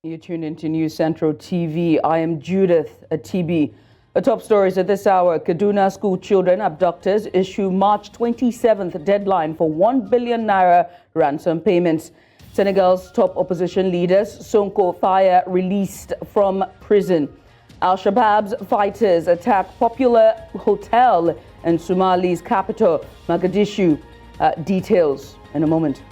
You tune into News Central TV. I am Judith Atibi. The top stories at this hour. Kaduna school children abductors issue March 27th deadline for 1 billion naira ransom payments. Senegal's top opposition leaders, Sonko Faye, released from prison. Al-Shabaab's fighters attack popular hotel in Somali's capital, Mogadishu. Details in a moment.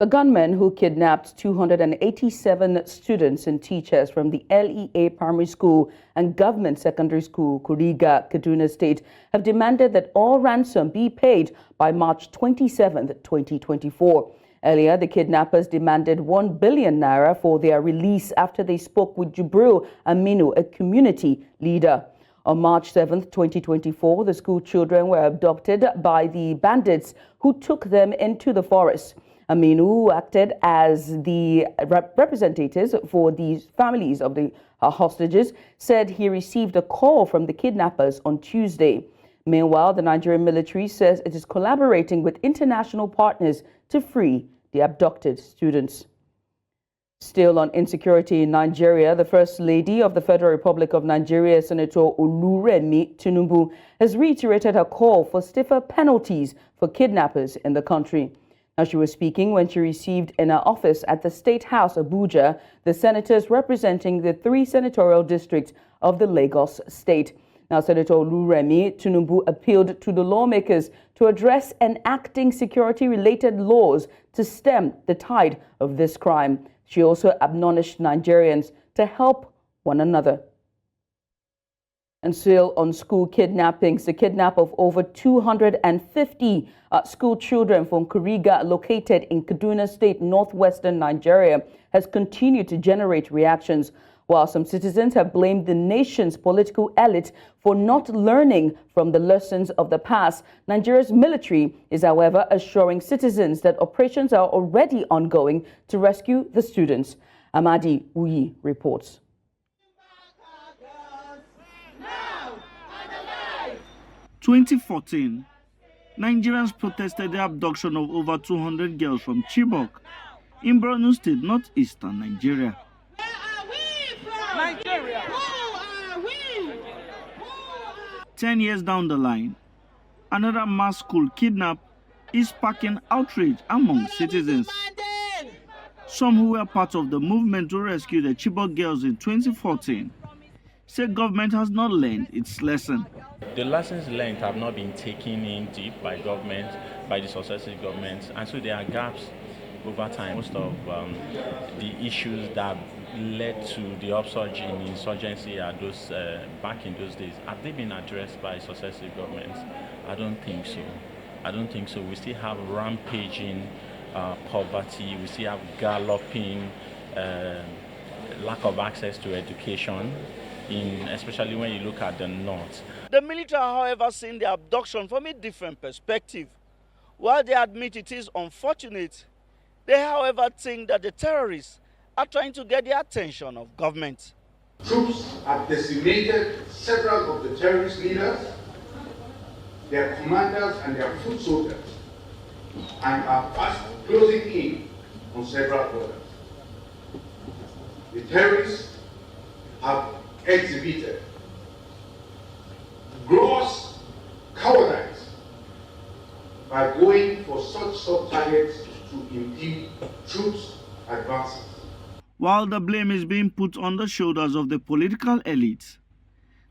The gunmen who kidnapped 287 students and teachers from the LEA Primary School and Government Secondary School, Kuriga, Kaduna State, have demanded that all ransom be paid by March 27, 2024. Earlier, the kidnappers demanded 1 billion naira for their release after they spoke with Jubril Aminu, a community leader. On March 7, 2024, the school children were abducted by the bandits who took them into the forest. Aminu, who acted as the representatives for the families of the hostages, said he received a call from the kidnappers on Tuesday. Meanwhile, the Nigerian military says it is collaborating with international partners to free the abducted students. Still on insecurity in Nigeria, the First Lady of the Federal Republic of Nigeria, Senator Oluremi Tinubu, has reiterated her call for stiffer penalties for kidnappers in the country. Now, she was speaking when she received in her office at the State House, Abuja, the senators representing the 3 senatorial districts of the Lagos state. Now, Senator Oluremi Tinubu appealed to the lawmakers to address enacting security-related laws to stem the tide of this crime. She also admonished Nigerians to help one another. And still on school kidnappings, the kidnap of over 250 school children from Kuriga, located in Kaduna State, northwestern Nigeria, has continued to generate reactions. While some citizens have blamed the nation's political elite for not learning from the lessons of the past, Nigeria's military is, however, assuring citizens that operations are already ongoing to rescue the students. Amadi Uyi reports. 2014, Nigerians protested the abduction of over 200 girls from Chibok in Borno State, northeastern Nigeria. Where are we from? Nigeria. Who are we? 10 years down the line, another mass school kidnap is sparking outrage among citizens. Some who were part of the movement to rescue the Chibok girls in 2014 say government has not learned its lesson. The lessons learned have not been taken in deep by government, by the successive governments, and so there are gaps over time. Most of the issues that led to the upsurge in insurgency are those back in those days. Have they been addressed by successive governments? I don't think so. We still have rampaging poverty. We still have galloping lack of access to education, especially when you look at the north. The military, however, seen the abduction from a different perspective. While they admit it is unfortunate, they, however, think that the terrorists are trying to get the attention of government. Troops have decimated several of the terrorist leaders, their commanders and their foot soldiers, and are fast closing in on several borders. The terrorists have exhibited gross cowardice by going for such sub-targets to impede troops' advances. While the blame is being put on the shoulders of the political elite,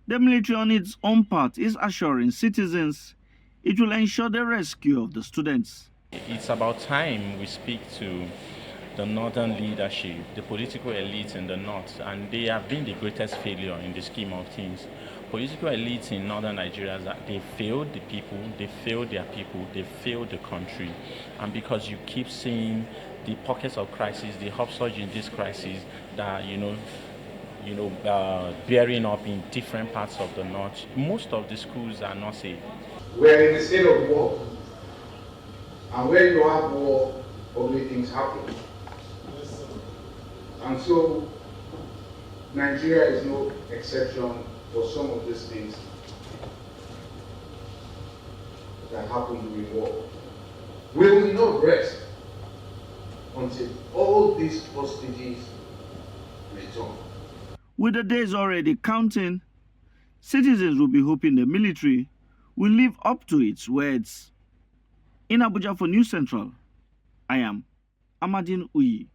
the military on its own part is assuring citizens it will ensure the rescue of the students. It's about time we speak to the northern leadership, the political elites in the north, and they have been the greatest failure in the scheme of things. Political elites in northern Nigeria, they failed the people, they failed their people, they failed the country. And because you keep seeing the pockets of crisis, the upsurge in this crisis that, bearing up in different parts of the north, most of the schools are not safe. We're in a state of war, and where you have war, ugly things happen. And so Nigeria is no exception for some of these things that happen during war. We will not rest until all these hostages return. With the days already counting, citizens will be hoping the military will live up to its words. In Abuja for News Central, I am Amadin Uyi.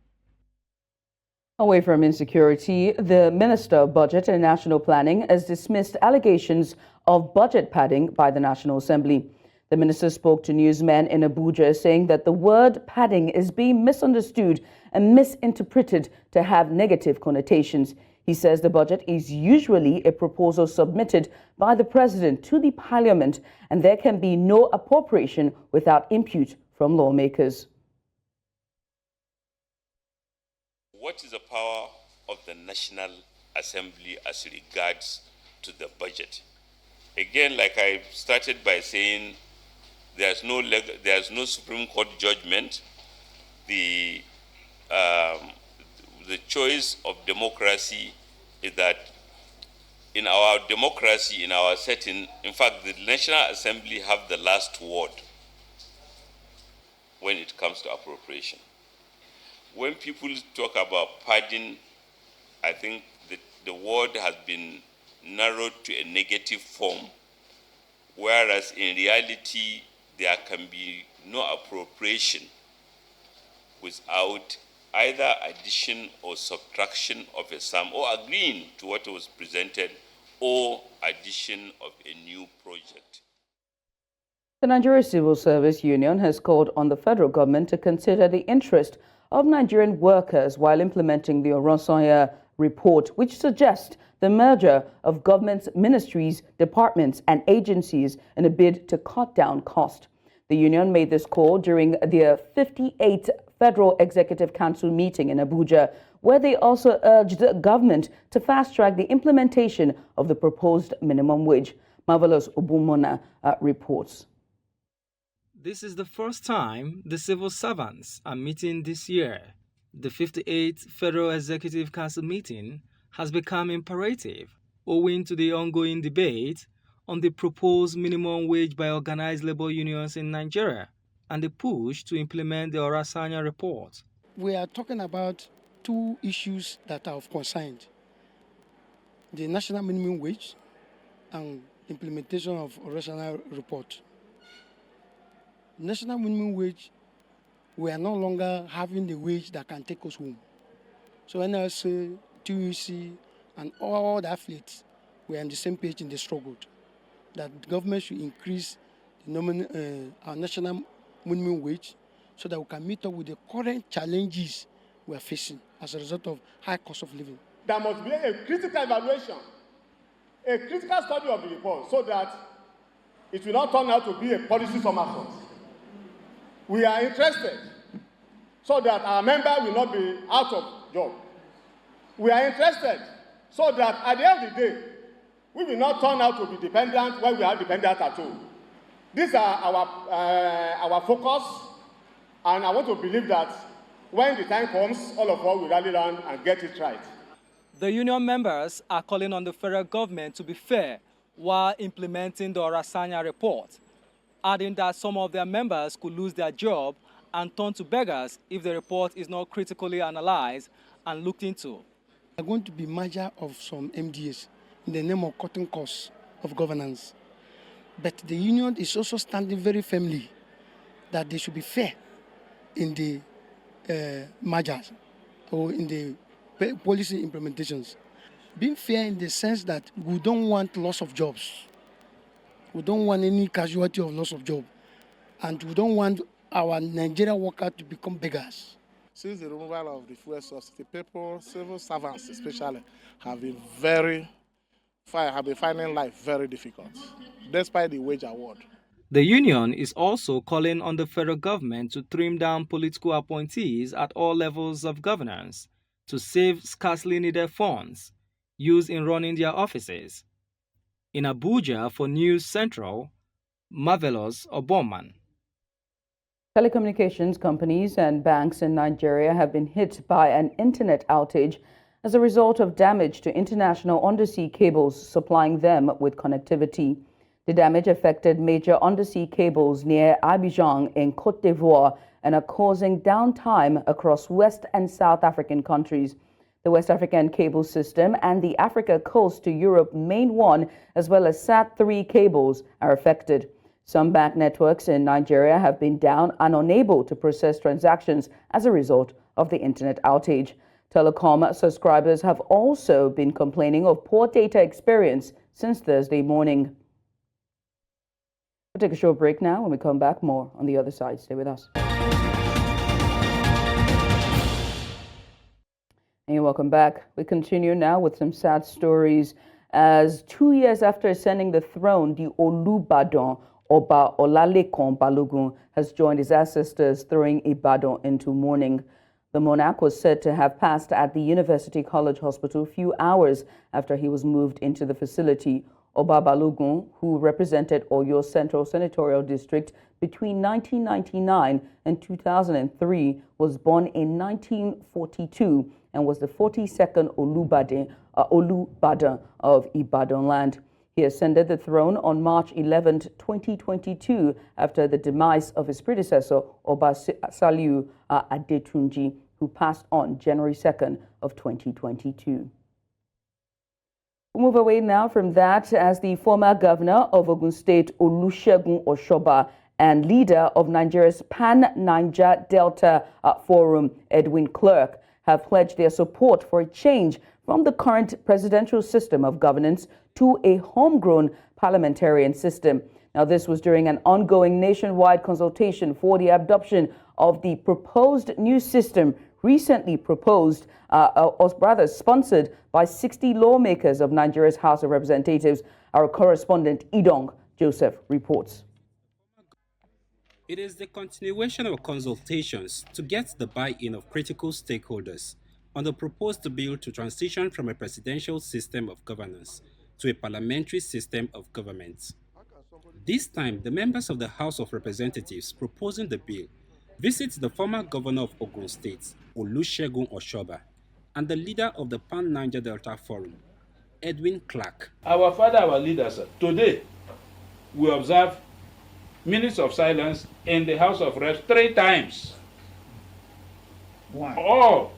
Away from insecurity, the Minister of Budget and National Planning has dismissed allegations of budget padding by the National Assembly. The minister spoke to newsmen in Abuja, saying that the word padding is being misunderstood and misinterpreted to have negative connotations. He says the budget is usually a proposal submitted by the president to the parliament, and there can be no appropriation without input from lawmakers. What is the power of the National Assembly as regards to the budget? Again, like I started by saying, there's no Supreme Court judgment. The choice of democracy is that in our democracy, in our setting, in fact, the National Assembly have the last word when it comes to appropriation. When people talk about padding, I think the word has been narrowed to a negative form, whereas in reality, there can be no appropriation without either addition or subtraction of a sum, or agreeing to what was presented, or addition of a new project. The Nigeria Civil Service Union has called on the federal government to consider the interest of Nigerian workers while implementing the Oronsanya report, which suggests the merger of government's ministries, departments, and agencies in a bid to cut down cost. The union made this call during their 58th Federal Executive Council meeting in Abuja, where they also urged the government to fast-track the implementation of the proposed minimum wage. Marvelous Obumona reports. This is the first time the civil servants are meeting this year. The 58th Federal Executive Council meeting has become imperative owing to the ongoing debate on the proposed minimum wage by organized labor unions in Nigeria and the push to implement the Oronsanya report. We are talking about two issues that are of concern: the national minimum wage and implementation of Oronsanya report. National minimum wage, we are no longer having the wage that can take us home. So NLC, TUC, and all the athletes, we are on the same page in the struggle that the government should increase our national minimum wage so that we can meet up with the current challenges we are facing as a result of high cost of living. There must be a critical evaluation, a critical study of the report so that it will not turn out to be a policy somersault. We are interested so that our member will not be out of job. We are interested so that at the end of the day, we will not turn out to be dependent when we are dependent at all. These are our focus, and I want to believe that when the time comes, all of us will rally around and get it right. The union members are calling on the federal government to be fair while implementing the Oronsanya report, adding that some of their members could lose their job and turn to beggars if the report is not critically analyzed and looked into. There are going to be merger of some MDAs in the name of cutting costs of governance. But the union is also standing very firmly that they should be fair in the mergers or in the policy implementations. Being fair in the sense that we don't want loss of jobs. We don't want any casualty of loss of job. And we don't want our Nigerian workers to become beggars. Since the removal of the fuel subsidy, people, civil servants especially, have been finding life very difficult, despite the wage award. The union is also calling on the federal government to trim down political appointees at all levels of governance to save scarcely needed funds used in running their offices. In Abuja for News Central, Marvelous Oboman. Telecommunications companies and banks in Nigeria have been hit by an internet outage as a result of damage to international undersea cables supplying them with connectivity. The damage affected major undersea cables near Abidjan in Côte d'Ivoire and are causing downtime across West and South African countries. The West African cable system and the Africa Coast to Europe Main 1, as well as SAT-3 cables, are affected. Some bank networks in Nigeria have been down and unable to process transactions as a result of the internet outage. Telecom subscribers have also been complaining of poor data experience since Thursday morning. We'll take a short break now. When we come back, more on the other side. Stay with us. And welcome back. We continue now with some sad stories. As 2 years after ascending the throne, the Olubadan, Oba Olalekan Balogun, has joined his ancestors, throwing Ibadan into mourning. The monarch was said to have passed at the University College Hospital a few hours after he was moved into the facility. Oba Balogun, who represented Oyo Central Senatorial District between 1999 and 2003, was born in 1942 and was the 42nd Olubadan of Ibadan land. He ascended the throne on March 11, 2022, after the demise of his predecessor, Oba Saliu Adetunji, who passed on January 2nd of 2022. We'll move away now from that as the former governor of Ogun State, Olusegun Oshoba, and leader of Nigeria's Pan-Niger Delta Forum, Edwin Clark, have pledged their support for a change from the current presidential system of governance to a homegrown parliamentarian system. Now, this was during an ongoing nationwide consultation for the adoption of the proposed new system recently proposed, or rather sponsored by 60 lawmakers of Nigeria's House of Representatives. Our correspondent, Amon Joseph, reports. It is the continuation of consultations to get the buy-in of critical stakeholders on the proposed bill to transition from a presidential system of governance to a parliamentary system of government. This time, the members of the House of Representatives proposing the bill visit the former governor of Ogun State, Olusegun Oshoba, and the leader of the Pan-Niger Delta Forum, Edwin Clark. Our father, our leaders, today we observe minutes of silence in the House of Reps 3 times. Why? All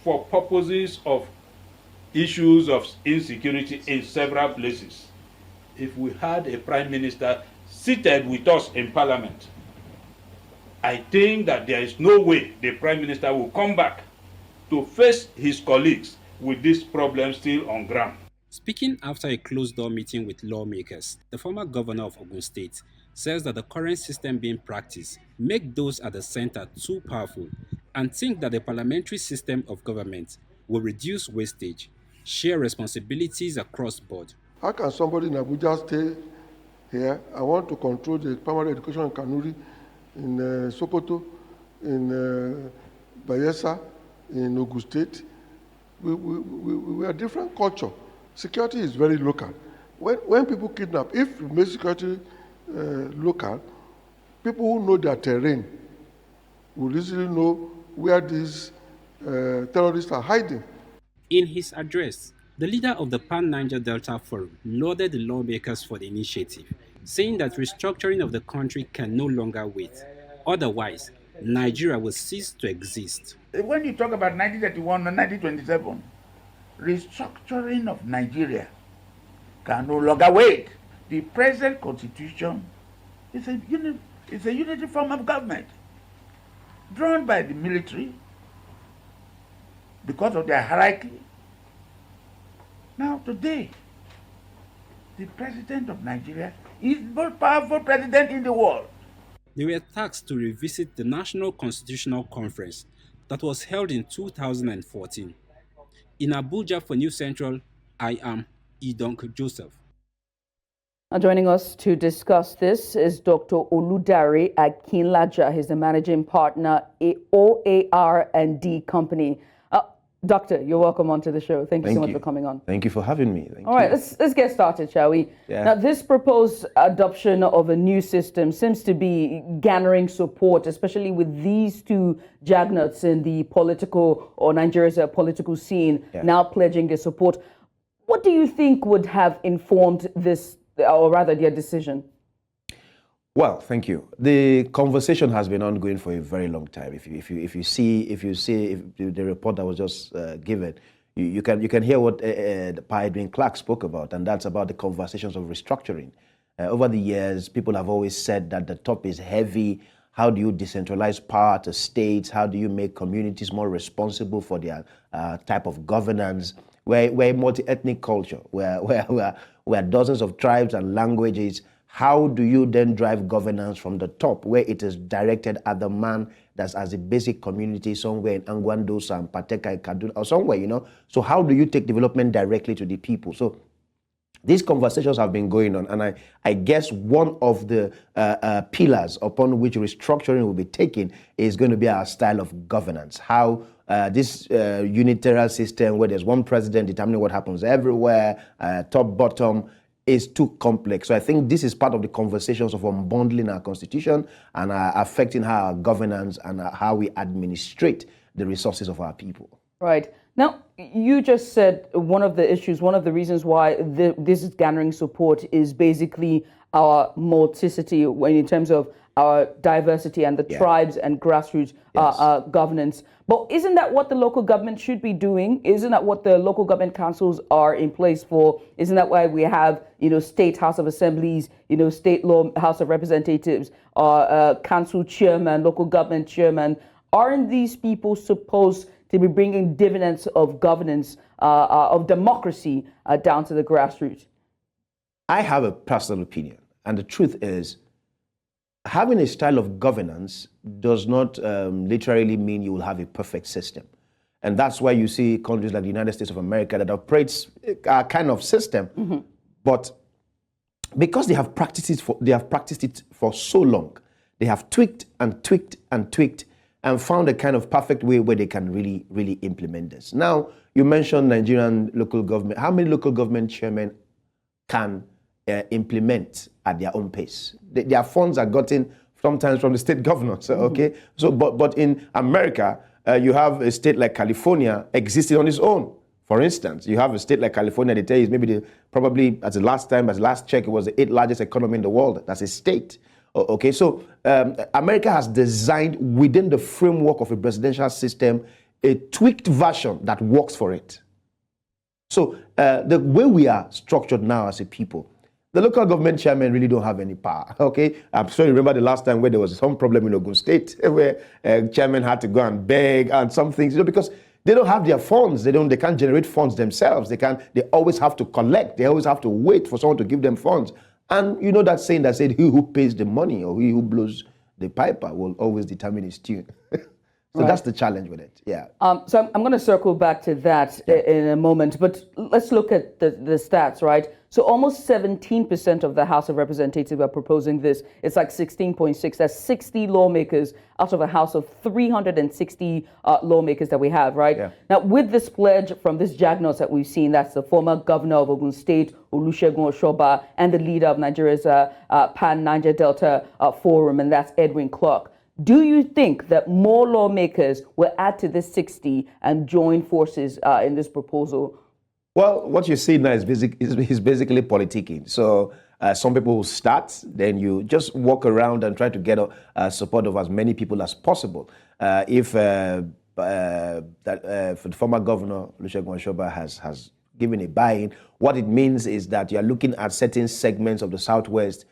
for purposes of issues of insecurity in several places. If we had a prime minister seated with us in parliament, I think that there is no way the prime minister will come back to face his colleagues with this problem still on ground. Speaking after a closed-door meeting with lawmakers, the former governor of Ogun State says that the current system being practiced make those at the center too powerful and think that the parliamentary system of government will reduce wastage, share responsibilities across board. How can somebody in Abuja stay here? I want to control the primary education in Kanuri, in Sokoto, in Bayelsa, in Ogun State. We are different culture. Security is very local. When people kidnap, if we make security local, people who know their terrain will easily know where these terrorists are hiding. In his address, the leader of the Pan-Niger Delta Forum lauded the lawmakers for the initiative, saying that restructuring of the country can no longer wait. Otherwise, Nigeria will cease to exist. When you talk about 1931 and 1927, restructuring of Nigeria can no longer wait. The present constitution is a unity form of government drawn by the military because of their hierarchy. Now today, the president of Nigeria is the most powerful president in the world. They were tasked to revisit the National Constitutional Conference that was held in 2014. In Abuja for New Central, I am Amon Joseph. Now joining us to discuss this is Dr. Oludare Akinlaja. He's the managing partner at OAR&D Company. Doctor, you're welcome onto the show. Thank you so much for coming on. Thank you for having me. All right, let's get started, shall we? Yeah. Now, this proposed adoption of a new system seems to be garnering support, especially with these two juggernuts in the political or Nigeria's political scene now pledging their support. What do you think would have informed this or rather their decision? Well, thank you. The conversation has been ongoing for a very long time. If you see the report that was just given, you can hear what Edwin Clark spoke about, and that's about the conversations of restructuring. Over the years, people have always said that the top is heavy. How do you decentralize power to states? How do you make communities more responsible for their type of governance? We're a multi-ethnic culture, where dozens of tribes and languages. How do you then drive governance from the top, where it is directed at the man that's as a basic community somewhere in Angwandosa and Pateka and Kaduna or somewhere, So how do you take development directly to the people? So these conversations have been going on, and I guess one of the pillars upon which restructuring will be taken is going to be our style of governance. How this unitarian system, where there's one president determining what happens everywhere, top, bottom, is too complex. So I think this is part of the conversations of unbundling our constitution and affecting our governance and how we administrate the resources of our people. Right. Now, you just said one of the issues, one of the reasons why this is garnering support is basically our multiplicity in terms of our diversity and the tribes and grassroots governance. But isn't that what the local government should be doing? Isn't that what the local government councils are in place for? Isn't that why we have, state House of Assemblies, state law House of Representatives, council chairman, local government chairman? Aren't these people supposed to be bringing dividends of governance, of democracy down to the grassroots? I have a personal opinion, and the truth is, having a style of governance does not literally mean you will have a perfect system. And that's why you see countries like the United States of America that operates a kind of system. Mm-hmm. But because they have practiced it for so long, they have tweaked and tweaked and tweaked and found a kind of perfect way where they can really, really implement this. Now, you mentioned Nigerian local government. How many local government chairmen can implement at their own pace? Their funds are gotten sometimes from the state governors, okay? So, but in America, you have a state like California existing on its own. For instance, you have a state like California, they tell you maybe probably as the last check, it was the 8th largest economy in the world. That's a state. Okay, so America has designed within the framework of a presidential system a tweaked version that works for it. So the way we are structured now as a people, the local government chairmen really don't have any power, okay? I'm sure you remember the last time where there was some problem in Ogun State where chairmen had to go and beg and some things, because they don't have their funds. They can't generate funds themselves. They always have to collect. They always have to wait for someone to give them funds. And you know that saying that said, he who pays the money or he who blows the piper will always determine his tune. So that's the challenge with it, yeah. So I'm going to circle back to that in a moment, but let's look at the stats, right? So almost 17% of the House of Representatives are proposing this. It's like 16.6. That's 60 lawmakers out of a House of 360 lawmakers that we have, right? Yeah. Now, with this pledge from this juggernaut that we've seen, that's the former governor of Ogun State, Olusegun Oshoba, and the leader of Nigeria's Pan-Niger Delta Forum, and that's Edwin Clark. Do you think that more lawmakers will add to this 60 and join forces in this proposal? Well, what you see now is basically politicking. So some people will start, then you just walk around and try to get support of as many people as possible. If the former governor, Olusegun Oshoba, has given a buy-in, what it means is that you're looking at certain segments of the Southwest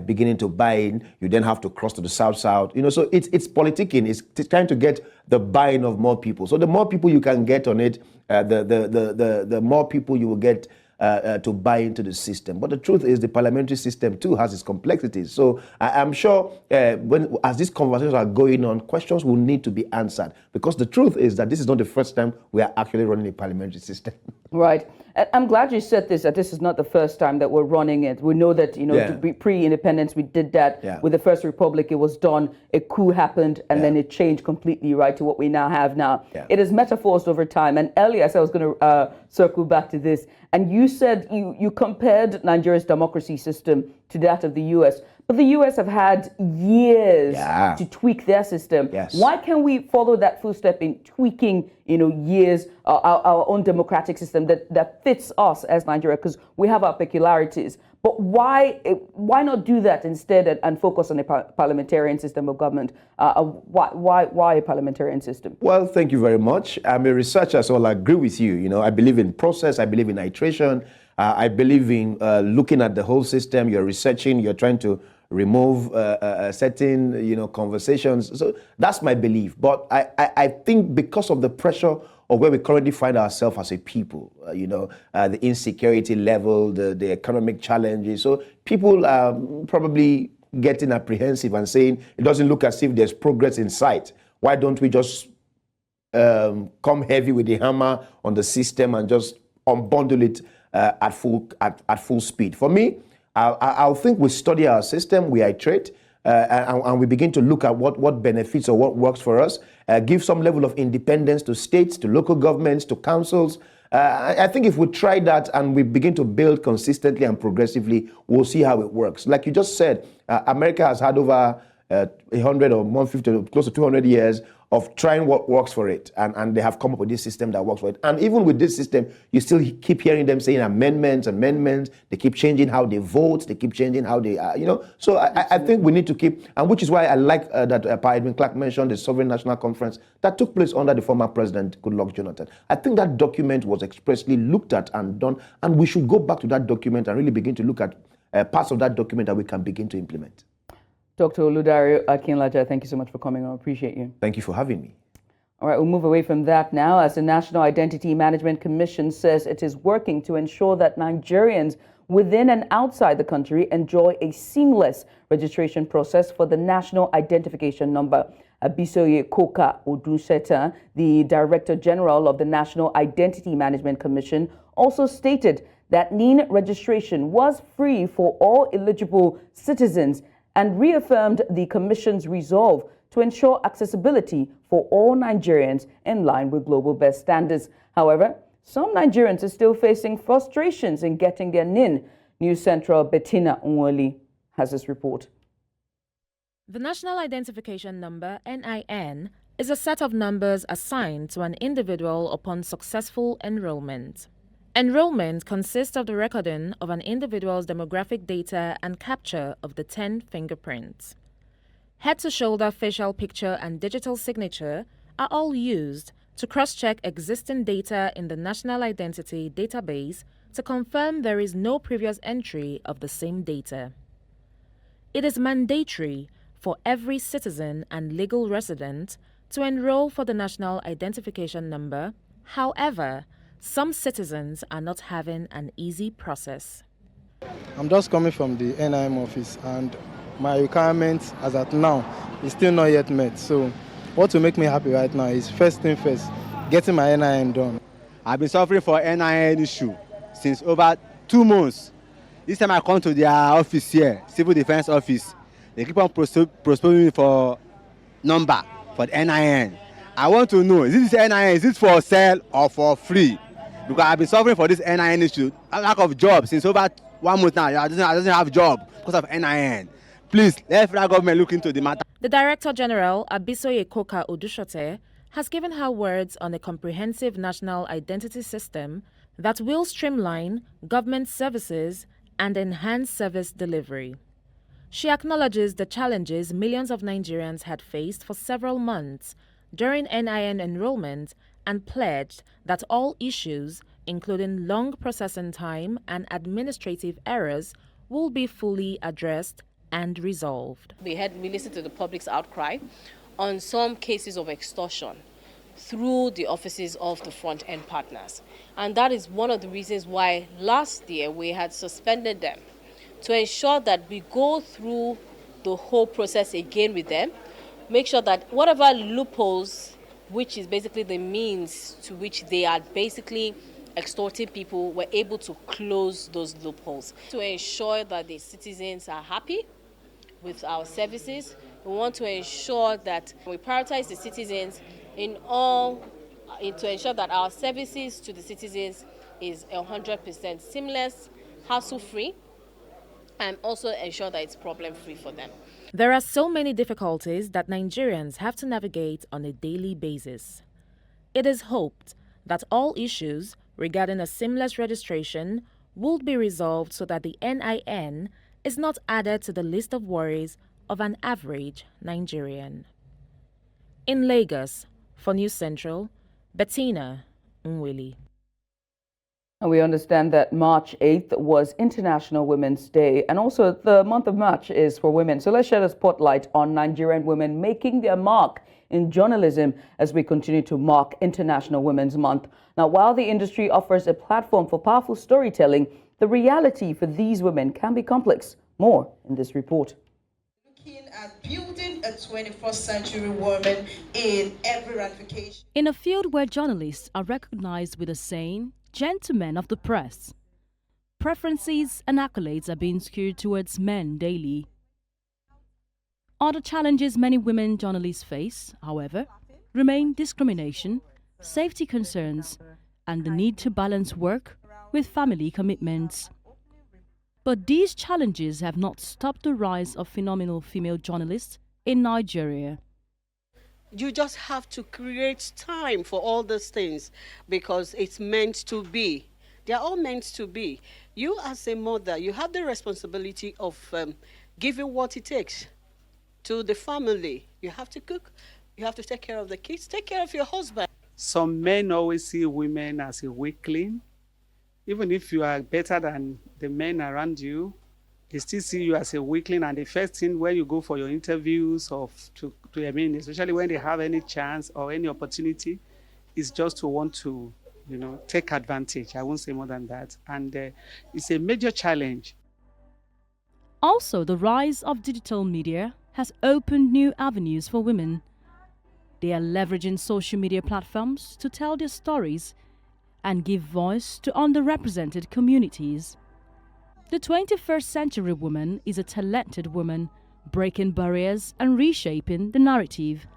beginning to buy in, you then have to cross to the south-south. So it's politicking. It's trying to get the buy-in of more people. So the more people you can get on it, the more people you will get to buy into the system. But the truth is the parliamentary system too has its complexities. So I'm sure as these conversations are going on, questions will need to be answered, because the truth is that this is not the first time we are actually running a parliamentary system. Right. I'm glad you said this, that this is not the first time that we're running it. We know that, pre-independence, we did that with the First Republic. It was done, a coup happened, and then it changed completely, right, to what we now have now. Yeah. It is metaphors over time. And Elias, I was going to circle back to this, and you said you compared Nigeria's democracy system to that of the U.S., but the U.S. have had years to tweak their system. Yes. Why can't we follow that footstep in tweaking, years, our own democratic system that fits us as Nigeria? Because we have our peculiarities. But why not do that instead and focus on a parliamentarian system of government? Why a parliamentarian system? Well, thank you very much. I'm a researcher, so I'll agree with you. You know, I believe in process. I believe in iteration. I believe in looking at the whole system. You're researching. You're trying to remove certain, conversations. So that's my belief. But I think because of the pressure of where we currently find ourselves as a people, the insecurity level, the economic challenges. So people are probably getting apprehensive and saying it doesn't look as if there's progress in sight. Why don't we just come heavy with the hammer on the system and just unbundle it at full speed? For me, I think we study our system, we iterate, and we begin to look at what benefits or what works for us, give some level of independence to states, to local governments, to councils. I think if we try that and we begin to build consistently and progressively, we'll see how it works. Like you just said, America has had over 100 or 150, close to 200 years of trying what works for it. And they have come up with this system that works for it. And even with this system, you still keep hearing them saying amendments. They keep changing how they vote. They keep changing how they, So I think we need to keep, and which is why I like that Edwin Clark mentioned the Sovereign National Conference that took place under the former president, Goodluck Jonathan. I think that document was expressly looked at and done. And we should go back to that document and really begin to look at parts of that document that we can begin to implement. Dr. Oludario Akinlaja, thank you so much for coming on. I appreciate you. Thank you for having me. All right, we'll move away from that now as the National Identity Management Commission says it is working to ensure that Nigerians within and outside the country enjoy a seamless registration process for the National Identification Number. Abisoye Koka Oduseta, the Director General of the National Identity Management Commission, also stated that NIN registration was free for all eligible citizens and reaffirmed the Commission's resolve to ensure accessibility for all Nigerians in line with global best standards. However, some Nigerians are still facing frustrations in getting their NIN. News Central Bettina Nwoli has this report. The National Identification Number, NIN, is a set of numbers assigned to an individual upon successful enrollment. Enrollment consists of the recording of an individual's demographic data and capture of the 10 fingerprints. Head-to-shoulder facial picture and digital signature are all used to cross-check existing data in the National Identity Database to confirm there is no previous entry of the same data. It is mandatory for every citizen and legal resident to enroll for the National Identification Number. However, some citizens are not having an easy process. I'm just coming from the NIM office and my requirement as at now is still not yet met. So what will make me happy right now is first thing first, getting my NIN done. I've been suffering for NIN issue since over 2 months. This time I come to their office here, Civil Defense Office. They keep on postponing me for number for the NIN. I want to know, is this NIN, is it for sale or for free? Because I've been suffering for this NIN issue, lack of job since over 1 month now. I doesn't have job because of NIN. Please, let the federal government look into the matter. The Director General, Abisoye Koka Odushote, has given her words on a comprehensive national identity system that will streamline government services and enhance service delivery. She acknowledges the challenges millions of Nigerians had faced for several months during NIN enrollment and pledged that all issues, including long processing time and administrative errors, will be fully addressed and resolved. We listened to the public's outcry on some cases of extortion through the offices of the front-end partners. And that is one of the reasons why last year we had suspended them, to ensure that we go through the whole process again with them, make sure that whatever loopholes, which is basically the means to which they are basically extorting people, we're able to close those loopholes. To ensure that the citizens are happy with our services, we want to ensure that we prioritize the citizens to ensure that our services to the citizens is 100% seamless, hassle-free, and also ensure that it's problem-free for them. There are so many difficulties that Nigerians have to navigate on a daily basis. It is hoped that all issues regarding a seamless registration would be resolved so that the NIN is not added to the list of worries of an average Nigerian. In Lagos, for News Central, Bettina Nwili. And we understand that March 8th was International Women's Day, and also the month of March is for women. So let's shed a spotlight on Nigerian women making their mark in journalism as we continue to mark International Women's Month. Now, while the industry offers a platform for powerful storytelling, the reality for these women can be complex. More in this report. Looking at building a 21st century woman in every ramification. In a field where journalists are recognized with a saying, "Gentlemen of the press," preferences and accolades are being skewed towards men daily. Other challenges many women journalists face, however, remain discrimination, safety concerns, and the need to balance work with family commitments. But these challenges have not stopped the rise of phenomenal female journalists in Nigeria. You just have to create time for all these things because it's meant to be. They're all meant to be. You as a mother, you have the responsibility of giving what it takes to the family. You have to cook, you have to take care of the kids, take care of your husband. Some men always see women as a weakling. Even if you are better than the men around you, they still see you as a weakling. And the first thing when you go for your interviews especially when they have any chance or any opportunity, is just to want to, take advantage. I won't say more than that. And it's a major challenge. Also, the rise of digital media has opened new avenues for women. They are leveraging social media platforms to tell their stories and give voice to underrepresented communities. The 21st century woman is a talented woman, breaking barriers and reshaping the narrative.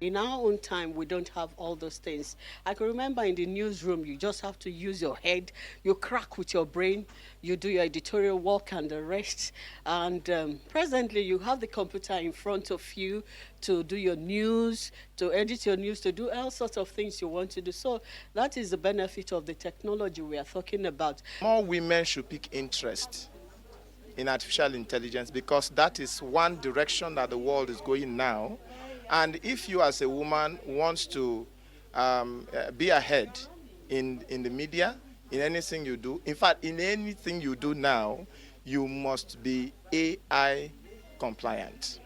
In our own time, we don't have all those things. I can remember in the newsroom, you just have to use your head, you crack with your brain, you do your editorial work and the rest. And presently, you have the computer in front of you to do your news, to edit your news, to do all sorts of things you want to do. So that is the benefit of the technology we are talking about. More women should pick interest in artificial intelligence because that is one direction that the world is going now. And if you as a woman wants to be ahead in the media, in anything you do, in fact, in anything you do now, you must be AI compliant.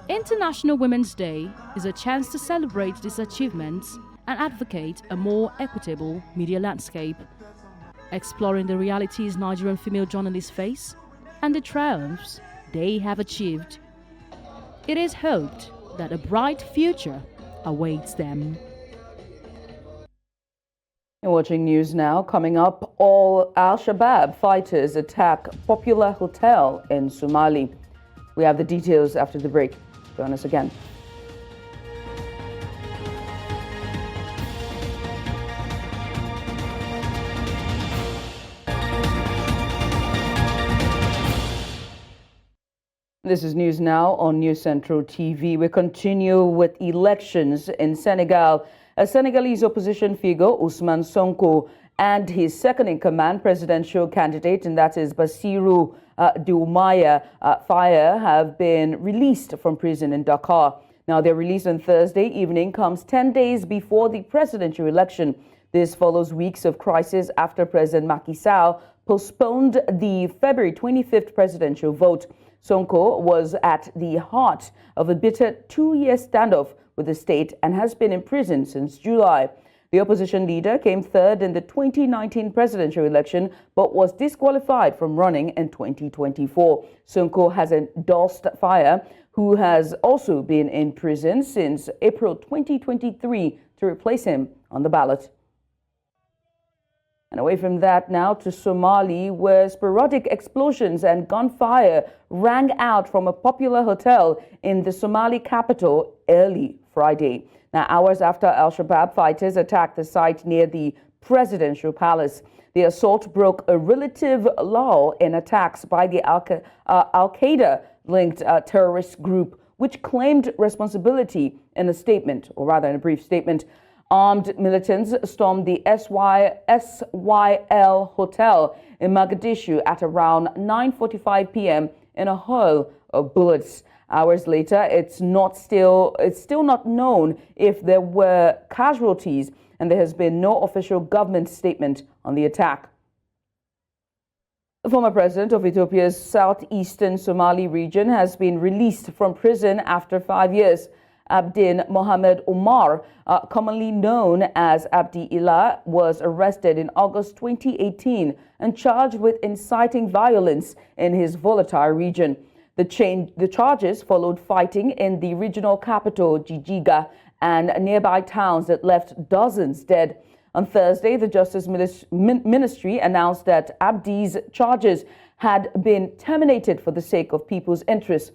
International Women's Day is a chance to celebrate these achievements and advocate a more equitable media landscape, exploring the realities Nigerian female journalists face and the triumphs they have achieved. It is hoped that a bright future awaits them. You're watching news now. Coming up, all Al-Shabaab fighters attack popular hotel in Somali. We have the details after the break. Join us again. This is News Now on News Central TV. We continue with elections in Senegal. A Senegalese opposition figure, Ousmane Sonko, and his second-in-command presidential candidate, and that is Bassirou Diomaye Faye, have been released from prison in Dakar. Now, their release on Thursday evening comes 10 days before the presidential election. This follows weeks of crisis after President Macky Sall postponed the February 25th presidential vote. Sonko was at the heart of a bitter two-year standoff with the state and has been in prison since July. The opposition leader came third in the 2019 presidential election but was disqualified from running in 2024. Sonko has endorsed Faye, who has also been in prison since April 2023, to replace him on the ballot. And away from that now to Somali, where sporadic explosions and gunfire rang out from a popular hotel in the Somali capital early Friday. Now, hours after Al-Shabaab fighters attacked the site near the presidential palace. The assault broke a relative lull in attacks by the Al-Qaeda-linked terrorist group, which claimed responsibility in a statement, or rather in a brief statement. Armed militants stormed the SYL Hotel in Mogadishu at around 9:45 p.m. in a hail of bullets. Hours later, it's still not known if there were casualties, and there has been no official government statement on the attack. The former president of Ethiopia's southeastern Somali region has been released from prison after 5 years. Abdin Mohamed Omar, commonly known as Abdi Ilah, was arrested in August 2018 and charged with inciting violence in his volatile region. The charges followed fighting in the regional capital, Jijiga, and nearby towns that left dozens dead. On Thursday, the Justice Ministry announced that Abdi's charges had been terminated for the sake of people's interests.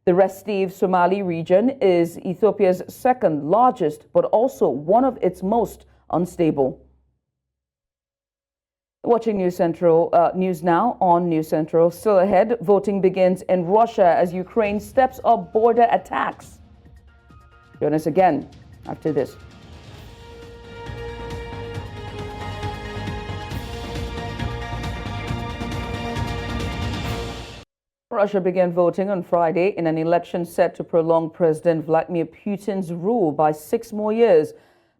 The restive Somali region is Ethiopia's second largest, but also one of its most unstable. Watching News Central, news now on News Central. Still ahead, voting begins in Russia as Ukraine steps up border attacks. Join us again after this. Russia began voting on Friday in an election set to prolong President Vladimir Putin's rule by 6 more years.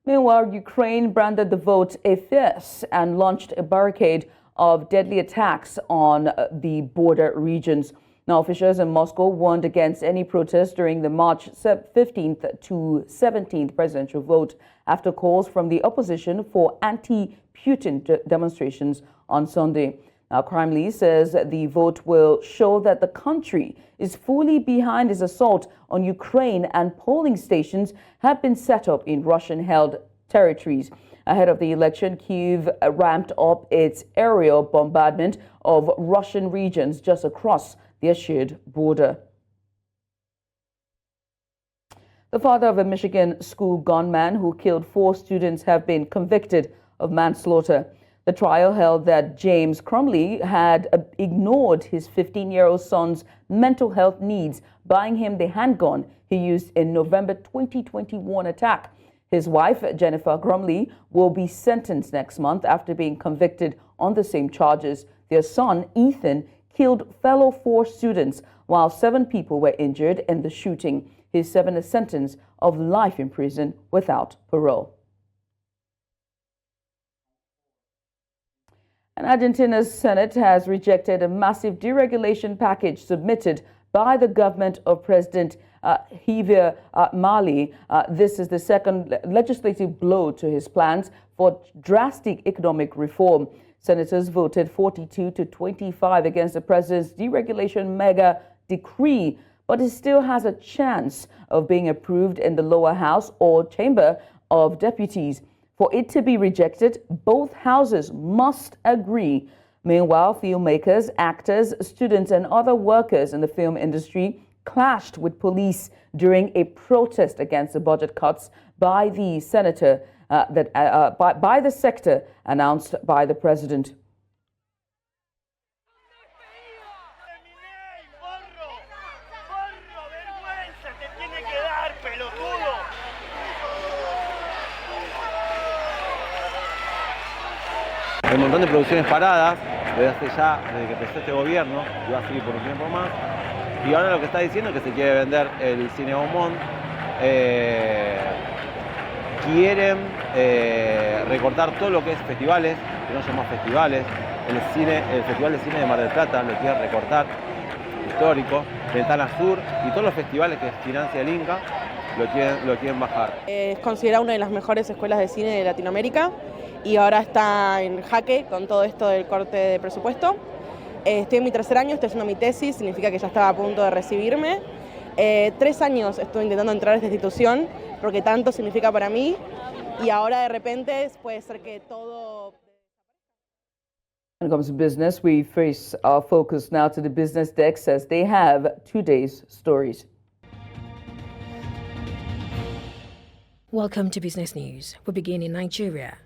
Meanwhile, Ukraine branded the vote a farce and launched a barricade of deadly attacks on the border regions. Now, officials in Moscow warned against any protests during the March 15th to 17th presidential vote after calls from the opposition for anti-Putin demonstrations on Sunday. Now, Kremlin says the vote will show that the country is fully behind its assault on Ukraine, and polling stations have been set up in Russian-held territories. Ahead of the election, Kyiv ramped up its aerial bombardment of Russian regions just across the shared border. The father of a Michigan school gunman who killed 4 students has been convicted of manslaughter. The trial held that James Crumley had ignored his 15-year-old son's mental health needs, buying him the handgun he used in November 2021 attack. His wife, Jennifer Crumley, will be sentenced next month after being convicted on the same charges. Their son, Ethan, killed fellow 4 students, while 7 people were injured in the shooting. He's serving a sentence of life in prison without parole. And Argentina's Senate has rejected a massive deregulation package submitted by the government of President Javier Milei. This is the second legislative blow to his plans for drastic economic reform. Senators voted 42 to 25 against the president's deregulation mega decree, but it still has a chance of being approved in the lower house or chamber of deputies. For it to be rejected, both houses must agree. Meanwhile, filmmakers, actors, students, and other workers in the film industry clashed with police during a protest against the budget cuts by the sector announced by the president. Hay un montón de producciones paradas desde que empezó este gobierno, y va a seguir por un tiempo más. Y ahora lo que está diciendo es que se quiere vender el cine Gaumont. Quieren recortar todo lo que es festivales, que no son más festivales. El Festival de Cine de Mar del Plata lo quieren recortar, histórico. Ventana Sur y todos los festivales que financia el Inca lo quieren bajar. Es considerada una de las mejores escuelas de cine de Latinoamérica y ahora está en jaque con todo esto del corte de presupuesto. Estoy en mi 3er año, estoy haciendo mi tesis, significa que ya estaba a punto de recibirme. 3 años estuve intentando entrar a esta institución porque tanto significa para mí y ahora de repente puede ser que todo... When it comes to business, we face our focus now to the business desk as they have today's stories. Welcome to Business News. We begin in Nigeria.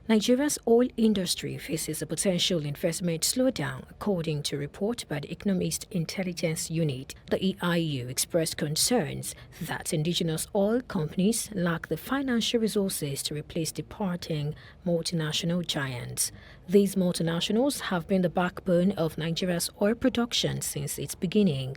Nigeria's oil industry faces a potential investment slowdown, according to a report by the Economist Intelligence Unit. The EIU expressed concerns that indigenous oil companies lack the financial resources to replace departing multinational giants. These multinationals have been the backbone of Nigeria's oil production since its beginning.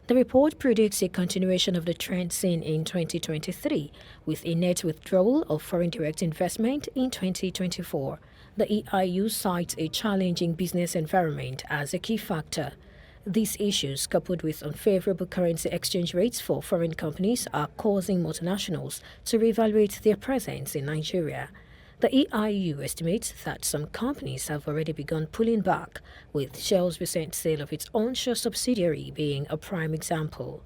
The report predicts a continuation of the trend seen in 2023, with a net withdrawal of foreign direct investment in 2024. The EIU cites a challenging business environment as a key factor. These issues, coupled with unfavorable currency exchange rates for foreign companies, are causing multinationals to reevaluate their presence in Nigeria. The EIU estimates that some companies have already begun pulling back, with Shell's recent sale of its onshore subsidiary being a prime example.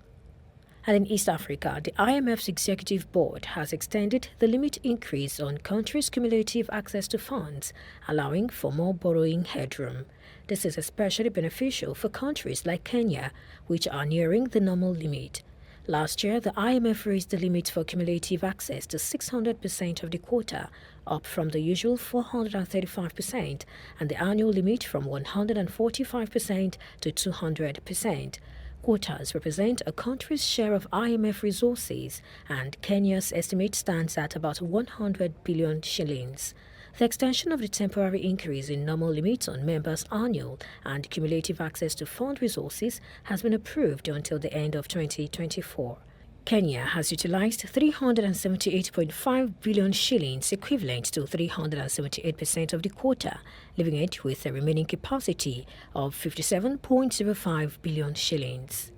And in East Africa, the IMF's executive board has extended the limit increase on countries' cumulative access to funds, allowing for more borrowing headroom. This is especially beneficial for countries like Kenya, which are nearing the normal limit. Last year, the IMF raised the limit for cumulative access to 600% of the quota, up from the usual 435%, and the annual limit from 145% to 200%. Quotas represent a country's share of IMF resources, and Kenya's estimate stands at about 100 billion shillings. The extension of the temporary increase in normal limits on members' annual and cumulative access to fund resources has been approved until the end of 2024. Kenya has utilized 378.5 billion shillings, equivalent to 378% of the quota, leaving it with a remaining capacity of 57.05 billion shillings.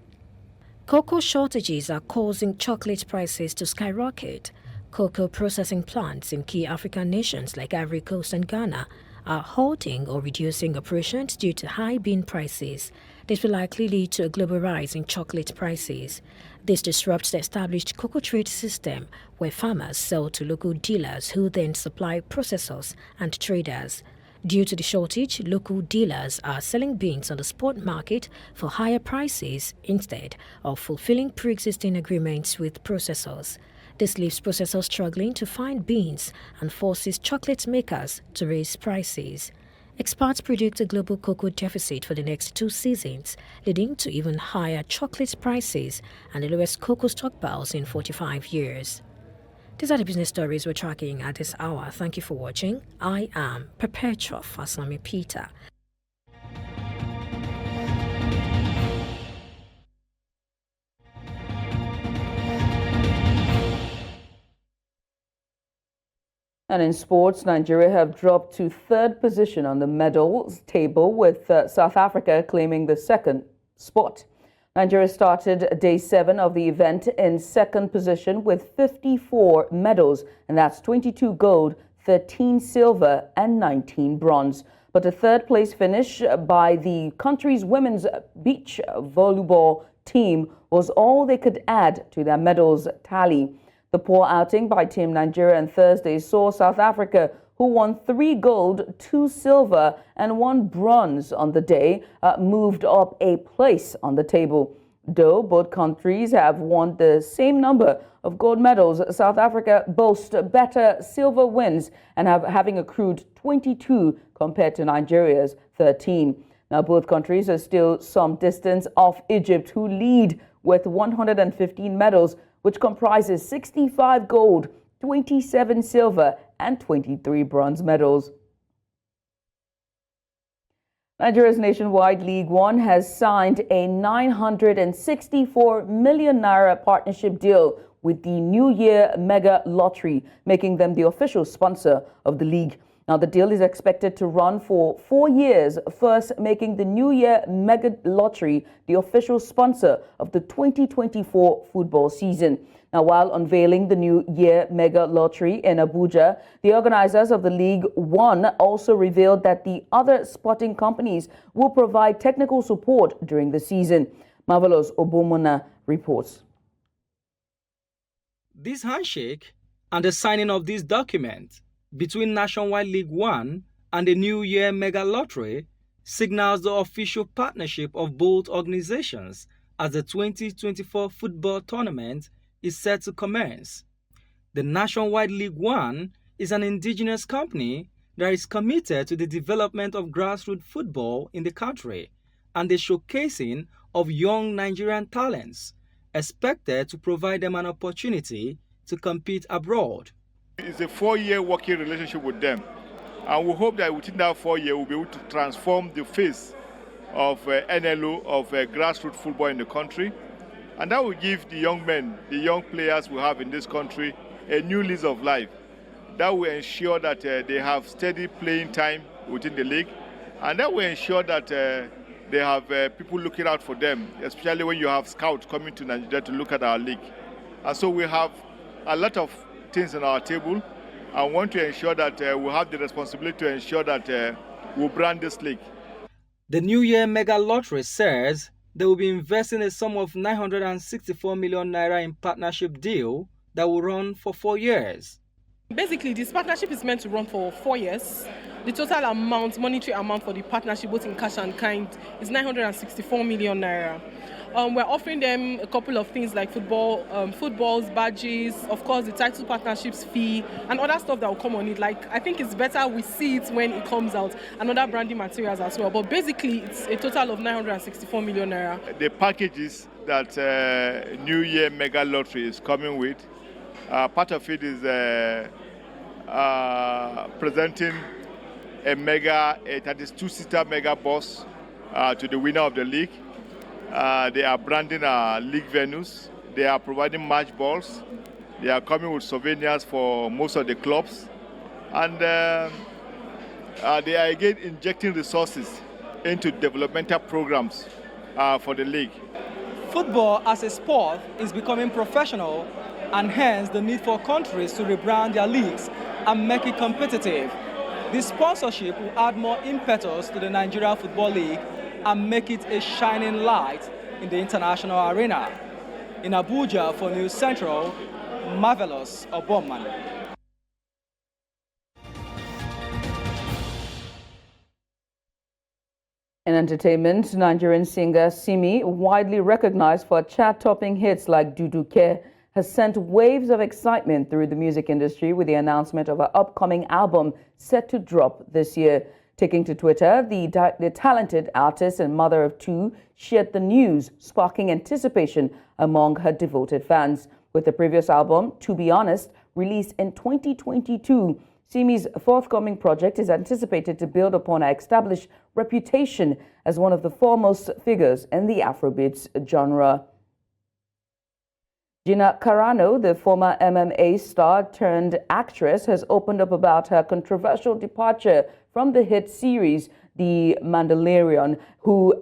Cocoa shortages are causing chocolate prices to skyrocket. Cocoa processing plants in key African nations like Ivory Coast and Ghana are halting or reducing operations due to high bean prices. This will likely lead to a global rise in chocolate prices. This disrupts the established cocoa trade system, where farmers sell to local dealers who then supply processors and traders. Due to the shortage, local dealers are selling beans on the spot market for higher prices instead of fulfilling pre-existing agreements with processors. This leaves processors struggling to find beans and forces chocolate makers to raise prices. Experts predict a global cocoa deficit for the next 2 seasons, leading to even higher chocolate prices and the lowest cocoa stockpiles in 45 years. These are the business stories we're tracking at this hour. Thank you for watching. I am Perpetua Fasami Peter. And in sports, Nigeria have dropped to 3rd position on the medals table, with South Africa claiming the 2nd spot. Nigeria started day 7 of the event in 2nd position with 54 medals, and that's 22 gold, 13 silver, and 19 bronze. But a 3rd place finish by the country's women's beach volleyball team was all they could add to their medals tally. The poor outing by Team Nigeria on Thursday saw South Africa, who won 3 gold, 2 silver, and 1 bronze on the day, moved up a place on the table. Though both countries have won the same number of gold medals, South Africa boasts better silver wins and having accrued 22 compared to Nigeria's 13. Now, both countries are still some distance off Egypt, who lead with 115 medals, which comprises 65 gold, 27 silver, and 23 bronze medals. Nigeria's nationwide League One has signed a 964 million naira partnership deal with the New Year Mega Lottery, making them the official sponsor of the league. Now, the deal is expected to run for 4 years, first making the New Year Mega Lottery the official sponsor of the 2024 football season. Now, while unveiling the New Year Mega Lottery in Abuja, the organizers of the League One also revealed that the other sporting companies will provide technical support during the season. Marvelous Obomona reports. This handshake and the signing of this document between Nationwide League One and the New Year Mega Lottery signals the official partnership of both organizations as the 2024 football tournament is set to commence. The Nationwide League One is an indigenous company that is committed to the development of grassroots football in the country and the showcasing of young Nigerian talents, expected to provide them an opportunity to compete abroad. It's a 4-year working relationship with them, and we hope that within that 4 years we'll be able to transform the face of NLO, of grassroots football in the country, and that will give the young men, the young players we have in this country, a new lease of life. That will ensure that they have steady playing time within the league, and that will ensure that they have people looking out for them, especially when you have scouts coming to Nigeria to look at our league. And so we have a lot of things on our table and want to ensure that we have the responsibility to ensure that we brand this league. The New Year Mega Lottery says they will be investing a sum of 964 million naira in partnership deal that will run for 4 years. Basically, this partnership is meant to run for 4 years. The total amount, monetary amount for the partnership, both in cash and kind, is 964 million naira. We're offering them a couple of things like footballs, badges, of course the title partnerships fee, and other stuff that will come on it. Like, I think it's better we see it when it comes out, and other branding materials as well. But basically, it's a total of 964 million naira. The packages that New Year Mega Lottery is coming with, part of it is presenting a 32-seater mega bus to the winner of the league. They are branding our league venues. They are providing match balls. They are coming with souvenirs for most of the clubs. And they are again injecting resources into developmental programs for the league. Football as a sport is becoming professional, and hence the need for countries to rebrand their leagues and make it competitive. This sponsorship will add more impetus to the Nigeria Football League and make it a shining light in the international arena. In Abuja for News Central, Marvelous Obomman. In entertainment, Nigerian singer Simi, widely recognized for chart-topping hits like Duduke, has sent waves of excitement through the music industry with the announcement of her upcoming album set to drop this year. Taking to Twitter, the talented artist and mother of two shared the news, sparking anticipation among her devoted fans. With the previous album, To Be Honest, released in 2022, Simi's forthcoming project is anticipated to build upon her established reputation as one of the foremost figures in the Afrobeats genre. Gina Carano, the former MMA star turned actress, has opened up about her controversial departure from the hit series The Mandalorian,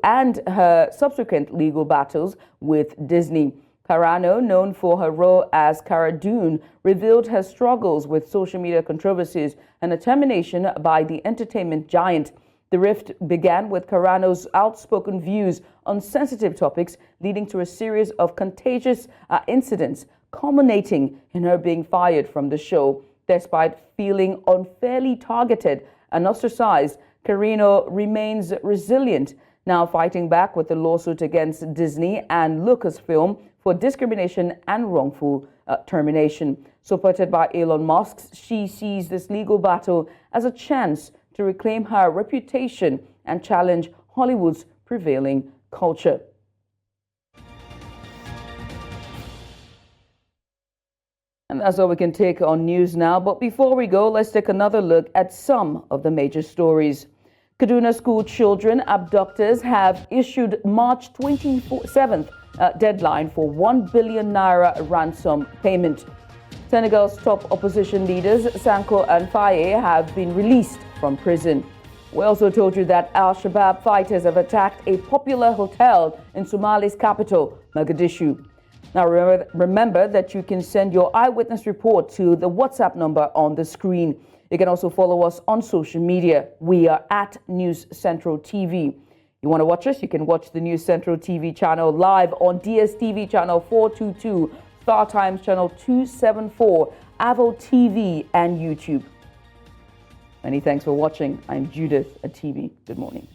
and her subsequent legal battles with Disney. Carano, known for her role as Cara Dune, revealed her struggles with social media controversies and a termination by the entertainment giant. The rift began with Carano's outspoken views on sensitive topics, leading to a series of contagious incidents, culminating in her being fired from the show. Despite feeling unfairly targeted and ostracized, Carano remains resilient, now fighting back with a lawsuit against Disney and Lucasfilm for discrimination and wrongful termination. Supported by Elon Musk, she sees this legal battle as a chance to reclaim her reputation and challenge Hollywood's prevailing culture. And that's all we can take on news now. But before we go, let's take another look at some of the major stories. Kaduna school children abductors have issued March 27th deadline for 1 billion naira ransom payment. Senegal's top opposition leaders, Sanko and Faye, have been released from prison. We also told you that Al-Shabaab fighters have attacked a popular hotel in Somalia's capital, Mogadishu. Now remember that you can send your eyewitness report to the WhatsApp number on the screen. You can also follow us on social media. We are at News Central TV. You want to watch us? You can watch the News Central TV channel live on DSTV channel 422, Star Times channel 274, Avo TV, and YouTube. Many thanks for watching. I'm Judith at TV. Good morning.